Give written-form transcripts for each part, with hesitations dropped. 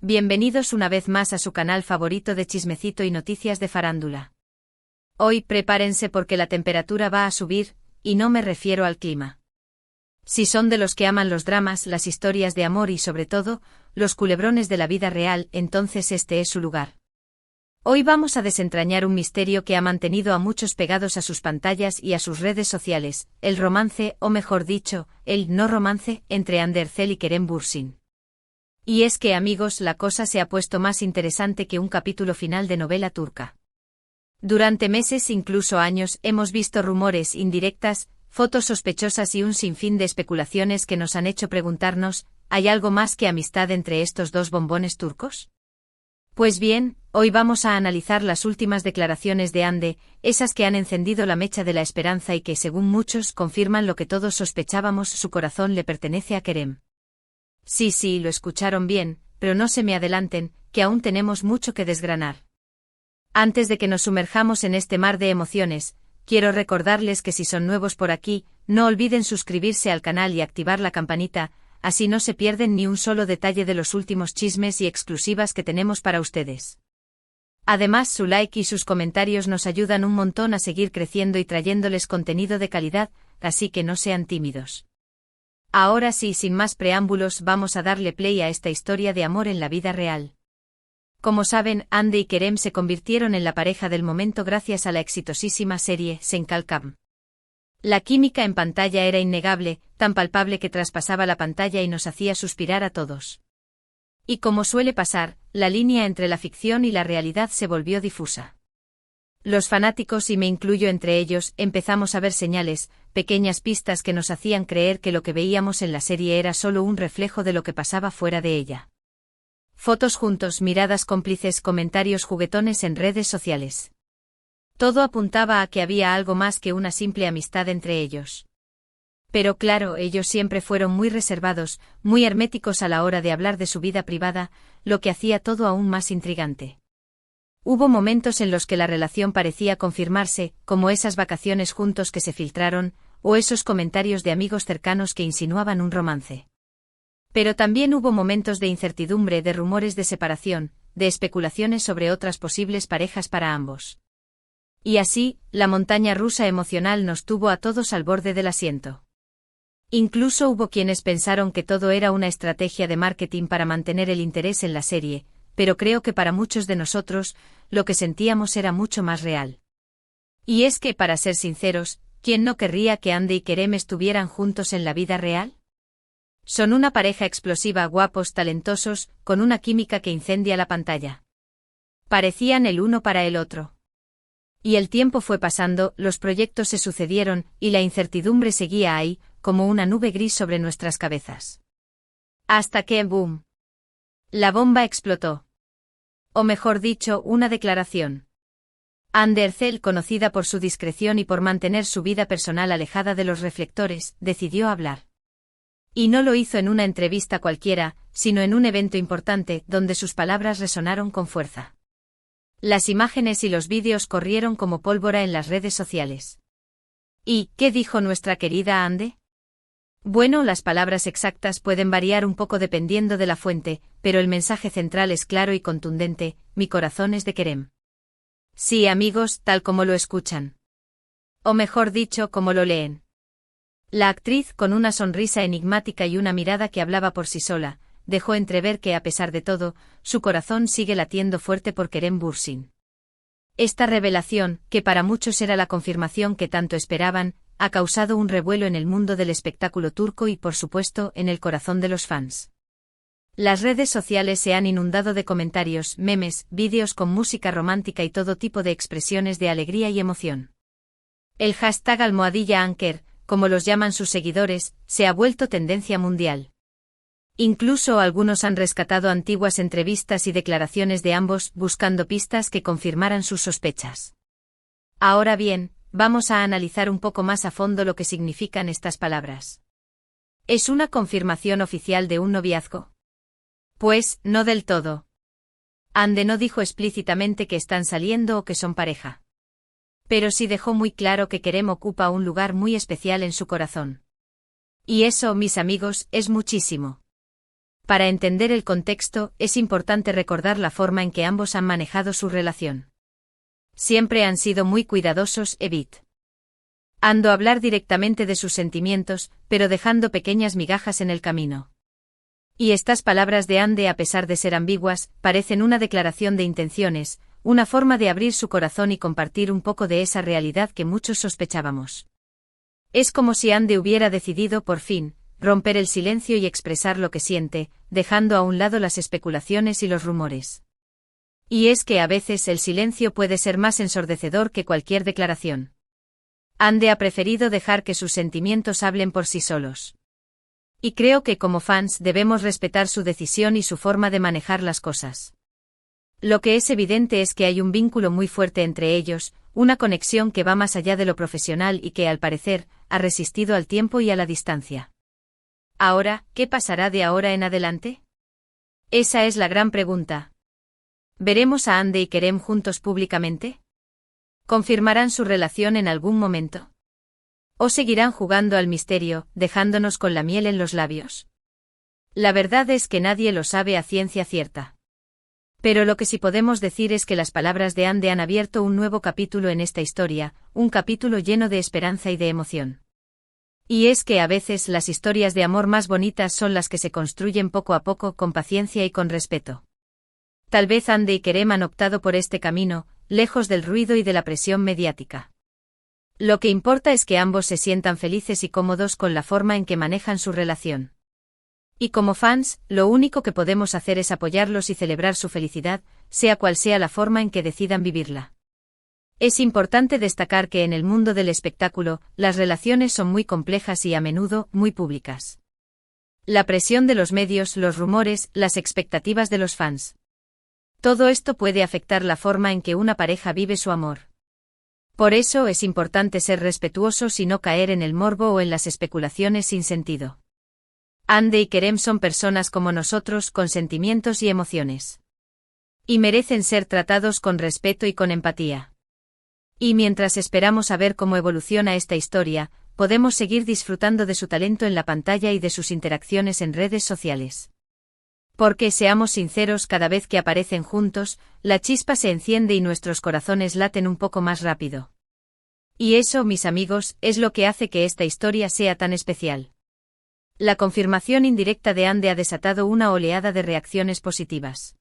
Bienvenidos una vez más a su canal favorito de chismecito y noticias de farándula. Hoy prepárense porque la temperatura va a subir, y no me refiero al clima. Si son de los que aman los dramas, las historias de amor y sobre todo, los culebrones de la vida real, entonces este es su lugar. Hoy vamos a desentrañar un misterio que ha mantenido a muchos pegados a sus pantallas y a sus redes sociales, el romance, o mejor dicho, el no romance, entre Hande Erçel y Kerem Bürsin. Y es que, amigos, la cosa se ha puesto más interesante que un capítulo final de novela turca. Durante meses, incluso años, hemos visto rumores, indirectas, fotos sospechosas y un sinfín de especulaciones que nos han hecho preguntarnos, ¿hay algo más que amistad entre estos dos bombones turcos? Pues bien, hoy vamos a analizar las últimas declaraciones de Hande, esas que han encendido la mecha de la esperanza y que, según muchos, confirman lo que todos sospechábamos: su corazón le pertenece a Kerem. Sí, lo escucharon bien, pero no se me adelanten, que aún tenemos mucho que desgranar. Antes de que nos sumerjamos en este mar de emociones, quiero recordarles que si son nuevos por aquí, no olviden suscribirse al canal y activar la campanita, así no se pierden ni un solo detalle de los últimos chismes y exclusivas que tenemos para ustedes. Además, su like y sus comentarios nos ayudan un montón a seguir creciendo y trayéndoles contenido de calidad, así que no sean tímidos. Ahora sí, sin más preámbulos, vamos a darle play a esta historia de amor en la vida real. Como saben, Hande y Kerem se convirtieron en la pareja del momento gracias a la exitosísima serie Sen Kalkam. La química en pantalla era innegable, tan palpable que traspasaba la pantalla y nos hacía suspirar a todos. Y como suele pasar, la línea entre la ficción y la realidad se volvió difusa. Los fanáticos, y me incluyo entre ellos, empezamos a ver señales, pequeñas pistas que nos hacían creer que lo que veíamos en la serie era solo un reflejo de lo que pasaba fuera de ella. Fotos juntos, miradas cómplices, comentarios juguetones en redes sociales. Todo apuntaba a que había algo más que una simple amistad entre ellos. Pero claro, ellos siempre fueron muy reservados, muy herméticos a la hora de hablar de su vida privada, lo que hacía todo aún más intrigante. Hubo momentos en los que la relación parecía confirmarse, como esas vacaciones juntos que se filtraron, o esos comentarios de amigos cercanos que insinuaban un romance. Pero también hubo momentos de incertidumbre, de rumores de separación, de especulaciones sobre otras posibles parejas para ambos. Y así, la montaña rusa emocional nos tuvo a todos al borde del asiento. Incluso hubo quienes pensaron que todo era una estrategia de marketing para mantener el interés en la serie, pero creo que para muchos de nosotros, lo que sentíamos era mucho más real. Y es que, para ser sinceros, ¿quién no querría que Hande y Kerem estuvieran juntos en la vida real? Son una pareja explosiva, guapos, talentosos, con una química que incendia la pantalla. Parecían el uno para el otro. Y el tiempo fue pasando, los proyectos se sucedieron, y la incertidumbre seguía ahí, como una nube gris sobre nuestras cabezas. Hasta que, ¡boom!, la bomba explotó. O mejor dicho, una declaración. Hande Erçel, conocida por su discreción y por mantener su vida personal alejada de los reflectores, decidió hablar. Y no lo hizo en una entrevista cualquiera, sino en un evento importante, donde sus palabras resonaron con fuerza. Las imágenes y los vídeos corrieron como pólvora en las redes sociales. ¿Y qué dijo nuestra querida Hande? Bueno, las palabras exactas pueden variar un poco dependiendo de la fuente, pero el mensaje central es claro y contundente: mi corazón es de Kerem. Sí, amigos, tal como lo escuchan. O mejor dicho, como lo leen. La actriz, con una sonrisa enigmática y una mirada que hablaba por sí sola, dejó entrever que, a pesar de todo, su corazón sigue latiendo fuerte por Kerem Bürsin. Esta revelación, que para muchos era la confirmación que tanto esperaban, ha causado un revuelo en el mundo del espectáculo turco y, por supuesto, en el corazón de los fans. Las redes sociales se han inundado de comentarios, memes, vídeos con música romántica y todo tipo de expresiones de alegría y emoción. El hashtag #Anker, como los llaman sus seguidores, se ha vuelto tendencia mundial. Incluso algunos han rescatado antiguas entrevistas y declaraciones de ambos, buscando pistas que confirmaran sus sospechas. Ahora bien, vamos a analizar un poco más a fondo lo que significan estas palabras. ¿Es una confirmación oficial de un noviazgo? Pues, no del todo. Hande no dijo explícitamente que están saliendo o que son pareja. Pero sí dejó muy claro que Kerem ocupa un lugar muy especial en su corazón. Y eso, mis amigos, es muchísimo. Para entender el contexto, es importante recordar la forma en que ambos han manejado su relación. Siempre han sido muy cuidadosos, evitando hablar directamente de sus sentimientos, pero dejando pequeñas migajas en el camino. Y estas palabras de Andy, a pesar de ser ambiguas, parecen una declaración de intenciones, una forma de abrir su corazón y compartir un poco de esa realidad que muchos sospechábamos. Es como si Andy hubiera decidido, por fin, romper el silencio y expresar lo que siente, dejando a un lado las especulaciones y los rumores. Y es que a veces el silencio puede ser más ensordecedor que cualquier declaración. Andy ha preferido dejar que sus sentimientos hablen por sí solos. Y creo que como fans debemos respetar su decisión y su forma de manejar las cosas. Lo que es evidente es que hay un vínculo muy fuerte entre ellos, una conexión que va más allá de lo profesional y que, al parecer, ha resistido al tiempo y a la distancia. Ahora, ¿qué pasará de ahora en adelante? Esa es la gran pregunta. ¿Veremos a Andy y Kerem juntos públicamente? ¿Confirmarán su relación en algún momento? ¿O seguirán jugando al misterio, dejándonos con la miel en los labios? La verdad es que nadie lo sabe a ciencia cierta. Pero lo que sí podemos decir es que las palabras de Andy han abierto un nuevo capítulo en esta historia, un capítulo lleno de esperanza y de emoción. Y es que a veces las historias de amor más bonitas son las que se construyen poco a poco, con paciencia y con respeto. Tal vez Andy y Kerem han optado por este camino, lejos del ruido y de la presión mediática. Lo que importa es que ambos se sientan felices y cómodos con la forma en que manejan su relación. Y como fans, lo único que podemos hacer es apoyarlos y celebrar su felicidad, sea cual sea la forma en que decidan vivirla. Es importante destacar que en el mundo del espectáculo, las relaciones son muy complejas y a menudo muy públicas. La presión de los medios, los rumores, las expectativas de los fans. Todo esto puede afectar la forma en que una pareja vive su amor. Por eso es importante ser respetuosos y no caer en el morbo o en las especulaciones sin sentido. Andy y Kerem son personas como nosotros, con sentimientos y emociones. Y merecen ser tratados con respeto y con empatía. Y mientras esperamos a ver cómo evoluciona esta historia, podemos seguir disfrutando de su talento en la pantalla y de sus interacciones en redes sociales. Porque, seamos sinceros, cada vez que aparecen juntos, la chispa se enciende y nuestros corazones laten un poco más rápido. Y eso, mis amigos, es lo que hace que esta historia sea tan especial. La confirmación indirecta de Andy ha desatado una oleada de reacciones positivas.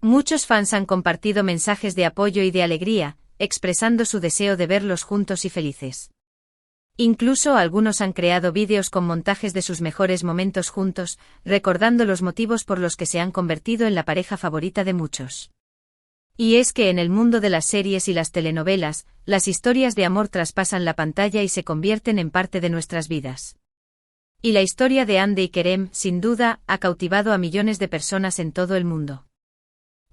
Muchos fans han compartido mensajes de apoyo y de alegría, expresando su deseo de verlos juntos y felices. Incluso algunos han creado vídeos con montajes de sus mejores momentos juntos, recordando los motivos por los que se han convertido en la pareja favorita de muchos. Y es que en el mundo de las series y las telenovelas, las historias de amor traspasan la pantalla y se convierten en parte de nuestras vidas. Y la historia de Andy y Kerem, sin duda, ha cautivado a millones de personas en todo el mundo.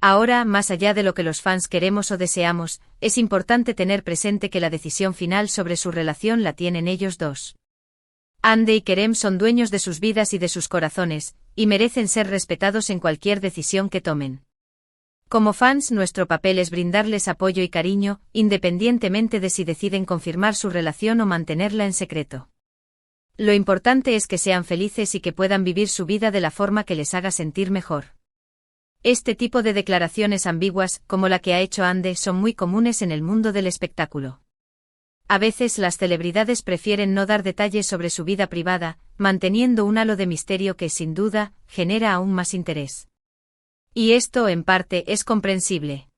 Ahora, más allá de lo que los fans queremos o deseamos, es importante tener presente que la decisión final sobre su relación la tienen ellos dos. Andy y Kerem son dueños de sus vidas y de sus corazones, y merecen ser respetados en cualquier decisión que tomen. Como fans, nuestro papel es brindarles apoyo y cariño, independientemente de si deciden confirmar su relación o mantenerla en secreto. Lo importante es que sean felices y que puedan vivir su vida de la forma que les haga sentir mejor. Este tipo de declaraciones ambiguas, como la que ha hecho Andy, son muy comunes en el mundo del espectáculo. A veces las celebridades prefieren no dar detalles sobre su vida privada, manteniendo un halo de misterio que, sin duda, genera aún más interés. Y esto, en parte, es comprensible.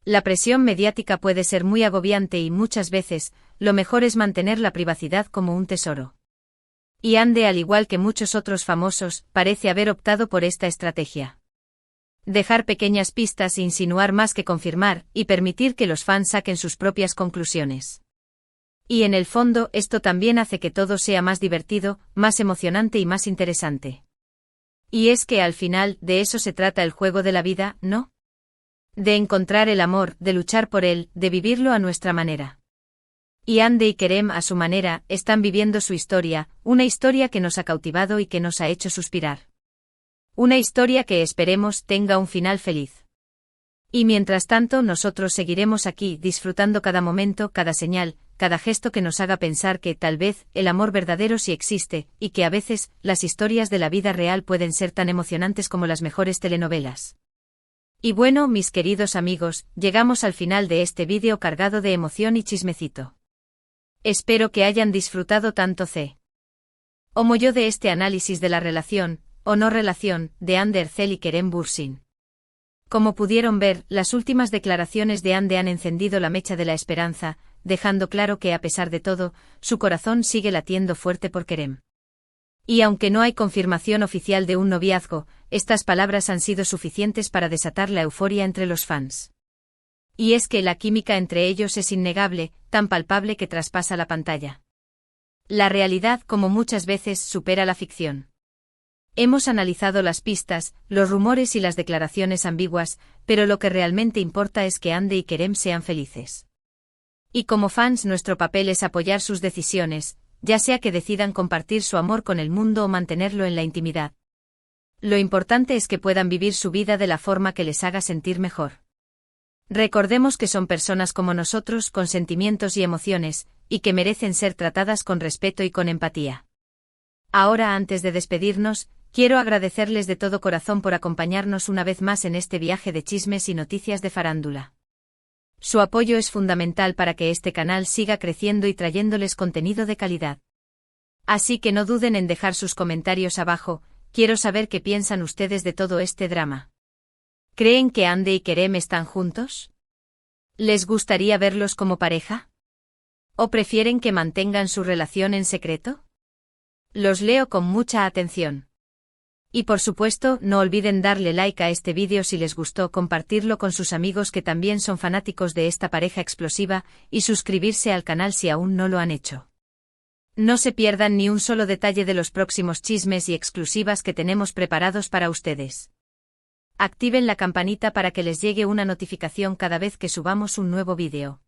La presión mediática puede ser muy agobiante y muchas veces, lo mejor es mantener la privacidad como un tesoro. Y Andy, al igual que muchos otros famosos, parece haber optado por esta estrategia. Dejar pequeñas pistas e insinuar más que confirmar, y permitir que los fans saquen sus propias conclusiones. Y en el fondo, esto también hace que todo sea más divertido, más emocionante y más interesante. Y es que al final, de eso se trata el juego de la vida, ¿no? De encontrar el amor, de luchar por él, de vivirlo a nuestra manera. Y Andy y Kerem, a su manera, están viviendo su historia, una historia que nos ha cautivado y que nos ha hecho suspirar. Una historia que esperemos tenga un final feliz. Y mientras tanto nosotros seguiremos aquí disfrutando cada momento, cada señal, cada gesto que nos haga pensar que, tal vez, el amor verdadero sí existe, y que a veces, las historias de la vida real pueden ser tan emocionantes como las mejores telenovelas. Y bueno, mis queridos amigos, llegamos al final de este vídeo cargado de emoción y chismecito. Espero que hayan disfrutado tanto como yo de este análisis de la relación, o no relación, de Anne Derzel y Kerem Bürsin. Como pudieron ver, las últimas declaraciones de Anne han encendido la mecha de la esperanza, dejando claro que a pesar de todo, su corazón sigue latiendo fuerte por Kerem. Y aunque no hay confirmación oficial de un noviazgo, estas palabras han sido suficientes para desatar la euforia entre los fans. Y es que la química entre ellos es innegable, tan palpable que traspasa la pantalla. La realidad, como muchas veces, supera la ficción. Hemos analizado las pistas, los rumores y las declaraciones ambiguas, pero lo que realmente importa es que Anne y Kerem sean felices. Y como fans, nuestro papel es apoyar sus decisiones, ya sea que decidan compartir su amor con el mundo o mantenerlo en la intimidad. Lo importante es que puedan vivir su vida de la forma que les haga sentir mejor. Recordemos que son personas como nosotros, con sentimientos y emociones, y que merecen ser tratadas con respeto y con empatía. Ahora, antes de despedirnos, quiero agradecerles de todo corazón por acompañarnos una vez más en este viaje de chismes y noticias de farándula. Su apoyo es fundamental para que este canal siga creciendo y trayéndoles contenido de calidad. Así que no duden en dejar sus comentarios abajo, quiero saber qué piensan ustedes de todo este drama. ¿Creen que Anne y Kerem están juntos? ¿Les gustaría verlos como pareja? ¿O prefieren que mantengan su relación en secreto? Los leo con mucha atención. Y por supuesto, no olviden darle like a este vídeo si les gustó, compartirlo con sus amigos que también son fanáticos de esta pareja explosiva, y suscribirse al canal si aún no lo han hecho. No se pierdan ni un solo detalle de los próximos chismes y exclusivas que tenemos preparados para ustedes. Activen la campanita para que les llegue una notificación cada vez que subamos un nuevo vídeo.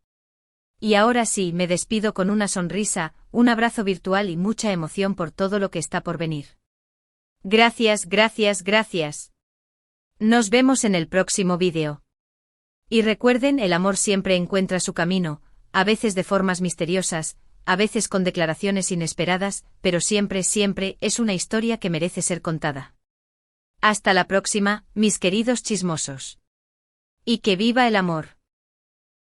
Y ahora sí, me despido con una sonrisa, un abrazo virtual y mucha emoción por todo lo que está por venir. Gracias, gracias, gracias. Nos vemos en el próximo vídeo. Y recuerden, el amor siempre encuentra su camino, a veces de formas misteriosas, a veces con declaraciones inesperadas, pero siempre, siempre es una historia que merece ser contada. Hasta la próxima, mis queridos chismosos. Y que viva el amor.